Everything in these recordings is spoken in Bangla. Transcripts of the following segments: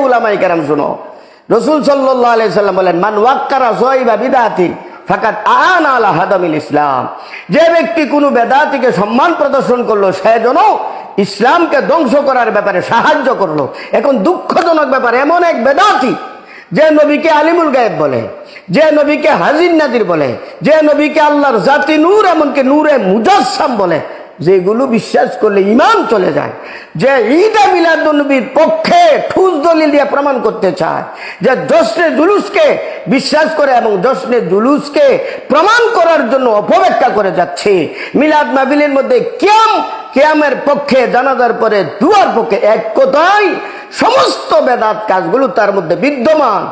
উলামায়ে কেরাম শুনো, রাসূল সাল্লাল্লাহু আলাইহি সাল্লাম বলেন, মান ওয়াক্কারা সাহিবা বিদআতিন ফাকাত আনা আলা হাদামিল ইসলাম। যে ব্যক্তি কোনো বেদাতিকে সম্মান প্রদর্শন করলো, সে যেন ইসলামকে ধ্বংস করার ব্যাপারে সাহায্য করলো। এখন দুঃখজনক ব্যাপার, এমন এক বেদাতি যে নবীকে আলিমুল গায়েব বলে, যে নবীকে হাজির নাজির বলে, যে নবীকে আল্লাহর জাতি নূর, এমনকি নূরে মুজাসসাম বলে, যেগুলো বিশ্বাস করলে ঈমান চলে যায়, যে ঈদে মিলাদুন্নবীর পক্ষে ঠুস দলিল দিয়ে প্রমাণ করতে চায়, যে জশ্নে জুলুসকে বিশ্বাস করে এবং জশ্নে জুলুসকে প্রমাণ করার জন্য অপব্যাখ্যা করে যাচ্ছে, মিলাদ মাহফিলের মধ্যে কিয়ামের পক্ষে, জানাজার পরে দুয়ার পক্ষে, এক কথায় সমস্ত বেদাত কাজগুলো তার মধ্যে বিদ্যমান।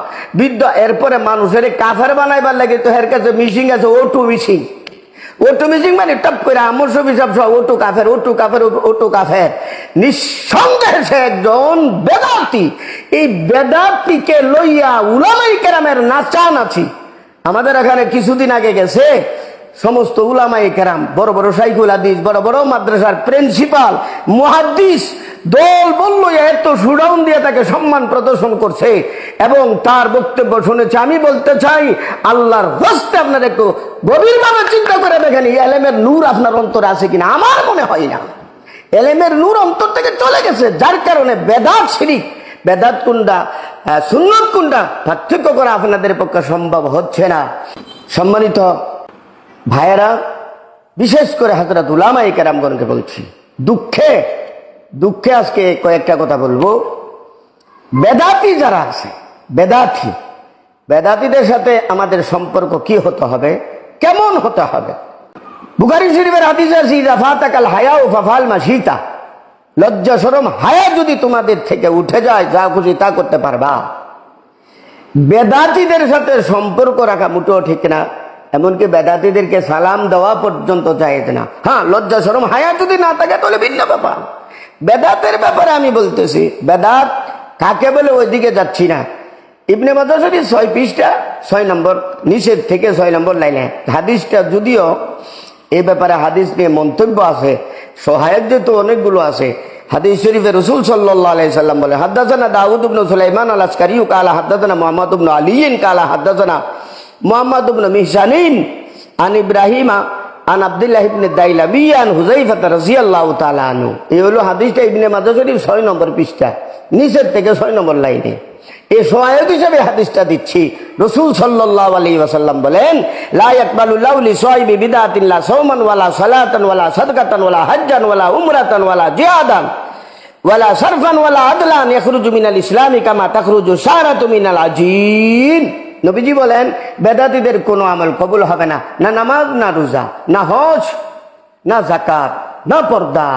এরপরে মানুষের কাফের বানাইবার লাগে তো এর কাছে মিশিং আছে, ওটু মিশিং। ওটু মিশিং মানে টপ করে আমর সব হিসাব সব ওটু কাফের, ওটু কাফের, ওটু কাফের। নিঃসন্দেহে সে একজন বেদাতি। এই বেদাতিকে লইয়া উলামায়ে কেরামের নাচানাচি। আমাদের এখানে কিছুদিন আগে গেছে সমস্ত উলামায়ে কেরাম, বড় বড় শাইখুল হাদিস, বড় বড় মাদ্রাসার প্রিন্সিপাল, মুহাদ্দিস দল বলল, এত সুডাউন দিয়ে তাকে সম্মান প্রদর্শন করছে এবং তার বক্তব্য শুনেছে। আমি বলতে চাই, আল্লাহর হস্তে আপনার একটু গভীরভাবে চিন্তা করে দেখেন, এলেমের নূর আপনার অন্তরে আছে কিনা। আমার মনে হয় না, এলেমের নূর অন্তর থেকে চলে গেছে, যার কারণে বেদাত শিরিক, বেদাত কোনটা সুন্নাত কোনটা পার্থক্য করা আপনাদের পক্ষে সম্ভব হচ্ছে না। সম্মানিত ভাইয়েরা, বিশেষ করে হযরত উলামায়ে কেরামগণকে বলছি, দুঃখে আজকে কয়েকটা কথা বলবো। বেদাতি যারা আছে, বেদাতিদের সাথে আমাদের সম্পর্ক কি হতে হবে, কেমন হতে হবে? বুখারী শরীফের হাদিস আছে, ইযা ফাতাকাল হায়াউ ফাফআল মা শিতা। লজ্জা শরম হায়া যদি তোমাদের থেকে উঠে যায়, যা খুশি তা করতে পারবা। বেদাতিদের সাথে সম্পর্ক রাখা মোটেও ঠিক না, এমনকি বেদাতিদেরকে সালাম দেওয়া পর্যন্ত জায়েজ না। হ্যাঁ, লজ্জা শরম হায়া যদি না থাকে তাহলে ভিন্ন ব্যাপার। বেদাতের ব্যাপারে আমি বলতেছি, বেদাত কাকে বলে ওইদিকে যাচ্ছি না। ইবনে মাজাহ শরীফ 6 পৃষ্ঠা 6 নম্বর নিষেধ থেকে 6 নম্বর লাইনে হাদিসটা, যদিও এই ব্যাপারে হাদিস নিয়ে মন্তব্য আছে, সহায়ক যেহেতু অনেকগুলো আছে। হাদিস শরীফে রাসূল সাল্লাল্লাহু আলাইহি সাল্লাম বলে, হাদাসানা দাউদ ইবনে সুলাইমান আল আসকারী কালা হাদাসানা মুহাম্মদ ইবনে আলীন কালা হাদাসানা মুহাম্মদ ইবনে মিহসানিন আন ইব্রাহিমা আন আব্দুল্লাহ ইবনে দাইলাবী আন হুযায়ফা রাদিয়াল্লাহু তাআলা আনহু। এই হলো হাদিসটা ইবনে মাজাহ শরীফ 6 নম্বর পৃষ্ঠা নিচের থেকে 6 নম্বর লাইনে। এই সহায়ক হিসেবে হাদিসটা দিচ্ছি। রাসূল সাল্লাল্লাহু আলাইহি ওয়াসাল্লাম বলেন, লা ইয়াকবালুল্লাহু লিসাহিবি বিদআতিন লা সাওমান ওয়ালা সালাতান ওয়ালা সাদকাতান ওয়ালা হজ্জান ওয়ালা উমরাতান ওয়ালা জিহাদান ওয়ালা সারফান ওয়ালা আদলান ইয়াখরুজু মিনাল ইসলামি কামা তাখরুজু শারাতু মিনাল আজিন। নবীজি বলেন, বেদাতীদের কোনো আমল কবুল হবে না, না নামাজ, না রোজা, না হজ, না যাকাত, না পর্দা,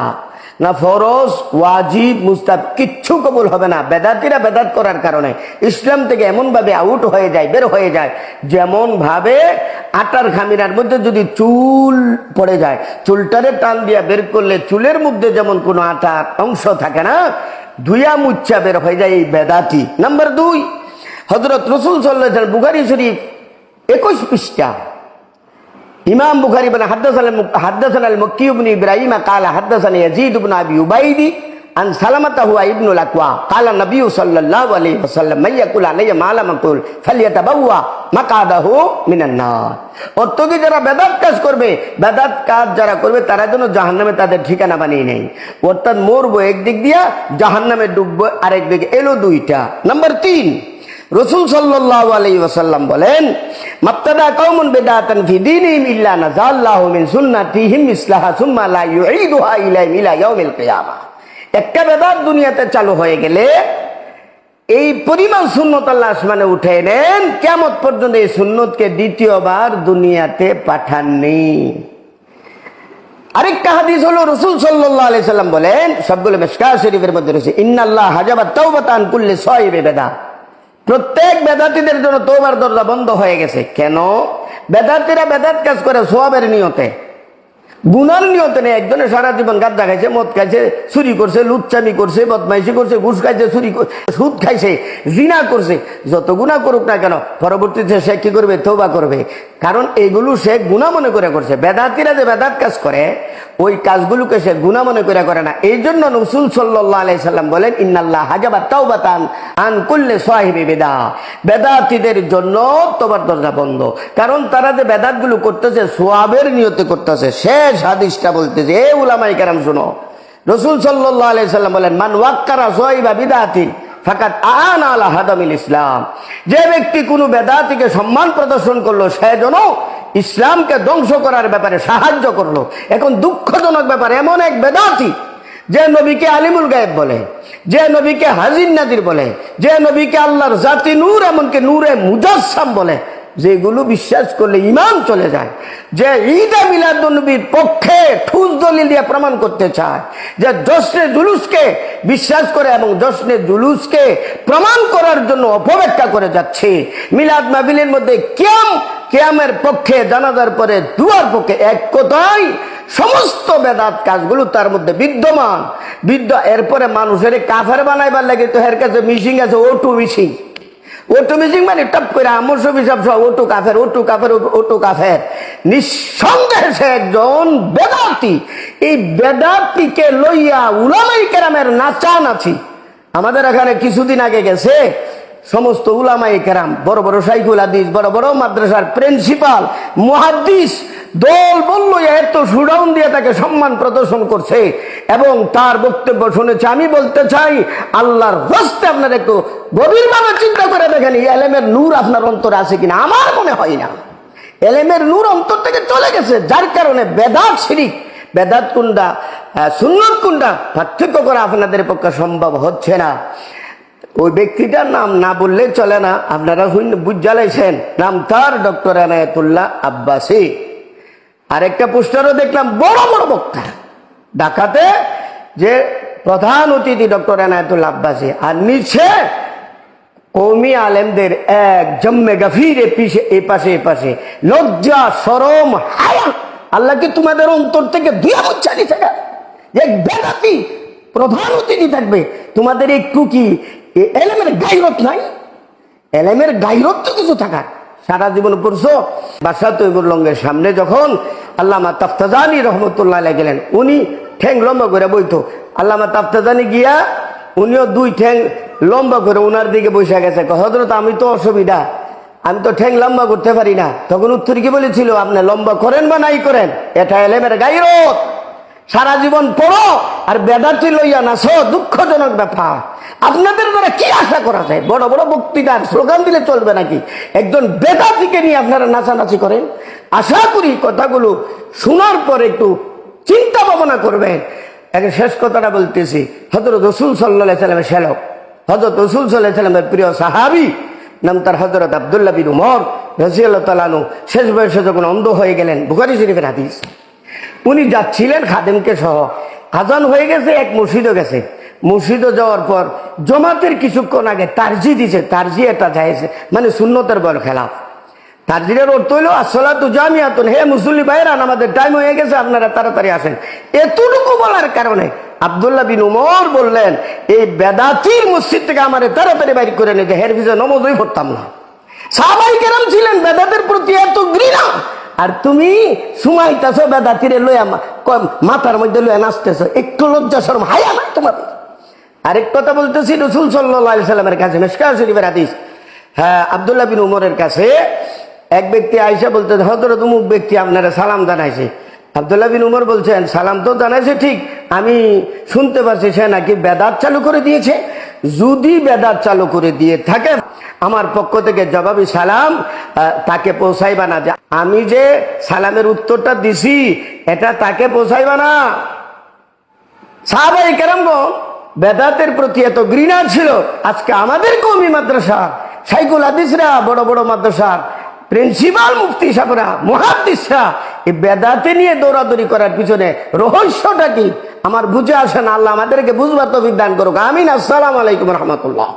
না ফরজ, ওয়াজিব, মুস্তাহাব, কিচ্ছু কবুল হবে না। বেদাতীরা বেদাত করার কারণে ইসলাম থেকে এমন ভাবে আউট হয়ে যায়, বের হয়ে যায়, যেমন ভাবে আটার খামিরার মধ্যে যদি চুল পড়ে যায়, চুলটারে টান দিয়া বের করলে চুলের মধ্যে যেমন কোনো আটার অংশ থাকে না, ধুইয়া মুচ্ছা বের হয়ে যায় এই বেদাতি। নাম্বার 2, হযরত রাসূল সাল্লাল্লাহু আলাইহি ওয়াসাল্লাম বুখারী শরীফ 21 পৃষ্ঠা, ইমাম বুখারী বলেন, হাদাসানা আল মুক্কি ইবনে ইব্রাহিম কালা হাদাসানা ইয়াজিদ ইবনে আবি উবাইদি আন সালামাতা হুয়া ইবনুল আকওয়া কালা নবী সাল্লাল্লাহু আলাইহি ওয়াসাল্লাম মাইয়াকুল আলাইয়া মা লাম আকুল ফালিয়াতাবাওয়া মাকাদাহু মিনান নার। অর্থ কি, যারা বেদাত কাজ করবে, বেদাত কাজ যারা করবে তারা যেন জাহান্নামে তাদের ঠিকানা বানিয়ে নেয়। অর্থাৎ মরবো একদিক দিয়া, জাহান্নামে ডুববো আরেক দিকে। এলো 2টা। নাম্বার 3, রাসূল সাল্লাল্লাহু আলাইহি ওয়াসাল্লাম বলেন, মাবতাদা কওমুন বিদআতান ফি দীনিহিম ইল্লা নাযাল্লাহু মিন সুন্নাতিহিম ইসলাহা সুম্মা লা ইউঈদুহা ইলাইহিম ইলা ইয়াউমিল কিয়ামাহ। একটা বেদাত দুনিয়াতে চালু হয়ে গেলে এই পরিমাণ সুন্নত আল্লাহ আসমানে উঠে নেন, কিয়ামত পর্যন্ত এই সুন্নতকে দ্বিতীয়বার দুনিয়াতে পাঠাননি। আরেকটা হাদিস হলো, রাসূল সাল্লাল্লাহু আলাইহি সাল্লাম বলেন, সবগুলো মিশকাত শরীফের মধ্যে রয়েছে, ইন্নাল্লাহ হাজাবাত তাওবাতা আন কুল্লি সাহিবি বিদআত। প্রত্যেক বেদাতীদের জন্য তওবার দরজা বন্ধ হয়ে গেছে। কেন? বেদাতীরা বেদাত কাজ করে সওয়াবের নিয়তে, গুনার নিয়তে নেই। একজনে সারা জীবন গাঁজা খাইছে, মদ খাইছে, চুরি করছে, লুচ্চামি করছে, বদমাইশি করছে, ঘুষ খাইছে, সুদ খাইছে, জিনা করছে, যত গুনাহ করুক না কেন পরবর্তীতে সে কি করবে? তওবা করবে। কারণ এগুলো সে গুনাহ মনে করে করছে। বেদাতীরা যে বেদাত কাজ করে ওই কাজগুলোকে সে গুনাহ মনে করে না। এই জন্য রাসূল সাল্লাল্লাহু আলাইহি সাল্লাম বলেন, ইন্নাল্লাহ হাজাবা তাওবাতান আন কুল্লি সাহিবি বিদা। বেদাতীদের জন্য তওবার দরজা বন্ধ। কারণ তারা যে বেদাতগুলো করতেছে সওয়াবের নিয়তে করতেছে। শেষ হাদিসটা বলতেছে, এ উলামায়ে কেরাম শুনো, রাসূল সাল্লাল্লাহু আলাইহি সাল্লাম বলেন, মান ওয়াক্কারা সাহিবা বিদাতিন ফাকাত আনা আলা হাদামিল ইসলাম। যে ব্যক্তি কোনো বেদাতীকে সম্মান প্রদর্শন করলো সে যেন ইসলামকে ধ্বংস করার ব্যাপারে সাহায্য করলো। এখন দুঃখজনক ব্যাপার, এমন এক বেদাতী যে নবীকে আলিমুল গায়েব বলে, যে নবীকে হাজির নাজির বলে, যে নবীকে আল্লাহর জাতি নূর, এমনকি নূরে মুজাসসাম বলে, যেগুলো বিশ্বাস করলে ঈমান চলে যায়, যে ঈদে মিলাদুন্নবীর পক্ষে ঠুস দলিল দিয়ে প্রমাণ করতে চায়, যে জশ্নে জুলুসকে বিশ্বাস করে এবং জশ্নে জুলুসকে প্রমাণ করার জন্য অপব্যাখ্যা করে যাচ্ছে, মিলাদ মাহফিলের মধ্যে কিয়ামের পক্ষে, জানাজার পরে দুয়ার পক্ষে, এক কথায় সমস্ত বেদাত কাজগুলো তার মধ্যে বিদ্যমান। এরপরে মানুষের কাফের বানাইবার লাগে তো এর কাছে মিশিং আছে, ওটু মিশিং। ওটু মিশিং মানে টপ করে আমর সব হিসাব সব ওটু কাফের, ওটু কাফের, ওটু কাফের। নিঃসন্দেহে সে একজন বেদাতি। এই বেদাতিকে লইয়া উলামায়ে কেরামের নাচানাচি। আমাদের এখানে কিছুদিন আগে গেছে সমস্ত উলামায়ে কেরাম, বড় বড় শাইখুল হাদিস, বড় বড় মাদ্রাসার প্রিন্সিপাল, মুহাদ্দিস দল বলল, এত সুডাউন দিয়ে তাকে সম্মান প্রদর্শন করছে এবং তার বক্তব্য শুনেছে। আমি বলতে চাই, আল্লাহর হস্তে আপনার একটু গভীরভাবে চিন্তা করে দেখেন, এলেমের নূর আপনার অন্তরে আছে কিনা। আমার মনে হয় না। এলেমের নূর অন্তর থেকে চলে গেছে, যার কারণে বেদাত শিরিক, বেদাত কোনটা সুন্নাত কোনটা পার্থক্য করা আপনাদের পক্ষে সম্ভব হচ্ছে না। ওই ব্যক্তিটার নাম না বললে চলে না, আপনারা বুঝালাইছেন। নাম তার ডক্টর এনায়েতুল্লাহ আব্বাসী। আরেকটা পোস্টারও দেখলাম, বড় বড় বক্তা ঢাকাতে, যে প্রধান অতিথি ডক্টর এনায়েতুল্লাহ আব্বাসী, আর নিচে কওমি আলেমদের এক জম্মে গফির এ পাশে লজ্জা শরম হায়া। আল্লাহ কি তোমাদের অন্তর থেকে দুয়া মুচ্ছানি থাকা? এক বেদাতি প্রধান অতিথি থাকবে, তোমাদের একটু কি এলেমের গায়রত নাই? এলেমের গায়রত তো কিছু থাকার। সারা জীবন পড়ছো। বাদশাহ তৈমুর লঙ্গের সামনে যখন আল্লামা তাফতাজানি রহমতুল্লাহ আলাইহি গেলেন, উনি ঠ্যাং লম্বা করে বইতো। আল্লামা তাফতাজানি গিয়া উনিও দুই ঠ্যাং লম্বা করে উনার দিকে বসে গেছে। হযরত, আমি তো অসুবিধা, আমি তো ঠ্যাং লম্বা করতে পারি না। তখন উত্তর কি বলেছিল? আপনি লম্বা করেন বা নাই করেন, এটা এলেমের গায়রত। সারা জীবন পড়ো আর বেদাতি লইয়া নাচো, দুঃখজনক ব্যাপার। আপনাদের দ্বারা কি আশা করা যায়? বড় বড় বক্তৃতার স্লোগান দিলে চলবে নাকি? একজন বেদাতিকে নিয়ে আপনারা নাচানাচি করেন। আশা করি কথাগুলো শোনার পর একটু চিন্তা ভাবনা করবেন। একটা শেষ কথাটা বলতেছি, হযরত রাসূল সাল্লাল্লাহু আলাইহি সাল্লামের শ্যালক, হযরত রাসূল সাল্লাল্লাহু আলাইহি সাল্লামের প্রিয় সাহাবী, নাম তার হযরত আব্দুল্লাহ বিন উমর রাদিয়াল্লাহু তাআলা আনহু, শেষ বয়সে যখন অন্ধ হয়ে গেলেন, বুখারী শরীফের হাদিস। উনি যাচ্ছিলেন খাদেমকে সহ, আজান হয়ে গেছে, এক মসজিদে গেছে। মসজিদে যাওয়ার পর জমাতের কিছুক্ষণ আগে তারজি দিছে। তারজি এটা যাইছে মানে সুন্নতের বল খেলাফ। তারজিরের অর্থ হইল আসসালাতু জামিয়াতুন, হে মুসল্লি ভাইরান, আমাদের টাইম হয়ে গেছে, আপনারা তাড়াতাড়ি আসেন। এতটুকু বলার কারণে আব্দুল্লাহ বিন উমর বললেন, এই বেদাতির মসজিদ থেকে আমারে তাড়াতাড়ি বাইর করে নিতে, হের ভিজে নমাজই পড়তাম না। সাহাবায়ে কেরাম ছিলেন বেদাতের প্রতি এত ঘৃণা, আর তুমি সুমাইতাছো বেদাতিরে লইয়া মাথার মধ্যে লইয়া নাচতেছো। একটু লজ্জা শরম হায়া না তোমাদের? আরেক কথা বলতেছি, রাসূল সাল্লাল্লাহু আলাইহি সাল্লামের কাছে, মিশকাত শরীফের হাদিস, হ্যাঁ, আব্দুল্লাহ বিন উমরের কাছে এক ব্যক্তি আয়েশা বলতে, হযরত অমুক ব্যক্তি আপনারা সালাম জানাইছে। আব্দুল্লাহ বিন উমর বলছেন, সালাম তো জানাইছে ঠিক, আমি শুনতে পাচ্ছি সে নাকি বেদাত চালু করে দিয়েছে। যদি বেদাত চালু করে দিয়ে থাকে, আমার পক্ষ থেকে জবাবি সালাম তাকে পৌঁছাইবা না। আমি যে সালামের উত্তরটা দিছি এটা তাকে পৌঁছাইবা না। সাহাবায়ে কেরামগণ বেদাতের প্রতি এত ঘৃণা ছিল। আজকে আমাদের কওমি মাদ্রাসা শাইখুল হাদিসরা, বড় বড় মাদ্রাসার প্রিন্সিপাল মুফতি সাহেবরা, মুহাদ্দিসরা এই বেদাতে নিয়ে দৌড়াদৌড়ি করার পিছনে রহস্যটা কি আমার বুঝে আসে না। আল্লাহ আমাদেরকে বুঝবার তৌফিক দান করুক। আমিন। আসসালামু আলাইকুম ওয়া রাহমাতুল্লাহ।